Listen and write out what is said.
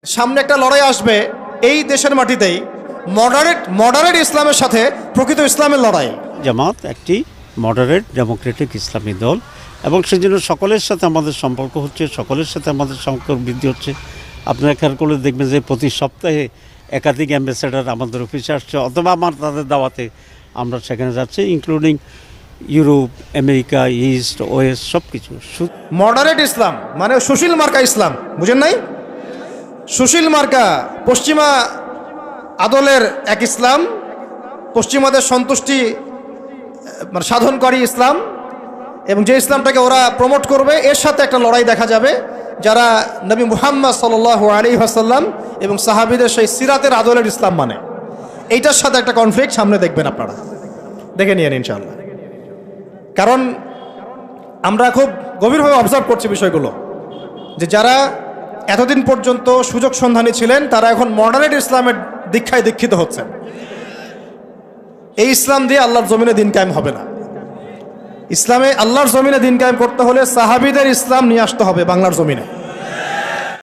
সামনে একটা লড়াই আসবে এই দেশের মাটিতেই মডারেট ইসলামের সাথে প্রকৃত ইসলামের লড়াই। জামাত একটি মডারেট ডেমোক্রেটিক ইসলামী দল এবং সেজন্য সকলের সাথে আমাদের সম্পর্ক হচ্ছে, সকলের সাথে আমাদের সম্পর্ক বৃদ্ধি হচ্ছে। আপনারা খেয়াল করলে দেখবেন যে প্রতি সপ্তাহে একাধিক অ্যাম্বাসেডার আমাদের অফিসে আসছে অথবা আমার তাদের দাওয়াতে আমরা সেখানে যাচ্ছি, including Europe, America, east, West, সব কিছু। মডারেট ইসলাম মানে সুশীল মার্কা ইসলাম, বুঝেন নাই? সুশীল মার্কা পশ্চিমা আদলের এক ইসলাম, পশ্চিমাদের সন্তুষ্টি মানে সাধনকারী ইসলাম, এবং যে ইসলামটাকে ওরা প্রমোট করবে এর সাথে একটা লড়াই দেখা যাবে যারা নবী মুহাম্মদ সাল্লাল্লাহু আলাইহি ওয়াসাল্লাম এবং সাহাবীদের সেই সিরাতের আদলের ইসলাম মানে, এইটার সাথে একটা কনফ্লিক্ট সামনে দেখবেন, আপনারা দেখে নিয়েন ইনশাআল্লাহ। কারণ আমরা খুব গভীরভাবে অবজার্ভ করছি বিষয়গুলো, যে যারা এতদিন পর্যন্ত সুযোগ সন্ধানী ছিলেন তারা এখন মডারেট ইসলামের দীক্ষায় দীক্ষিত হচ্ছেন। এই ইসলাম দিয়ে আল্লাহর জমিনে দিন কায়েম হবে না। ইসলামে আল্লাহর জমিনে দিন কায়েম করতে হলে সাহাবীদের ইসলাম নিয়ে আসতে হবে বাংলার জমিনে।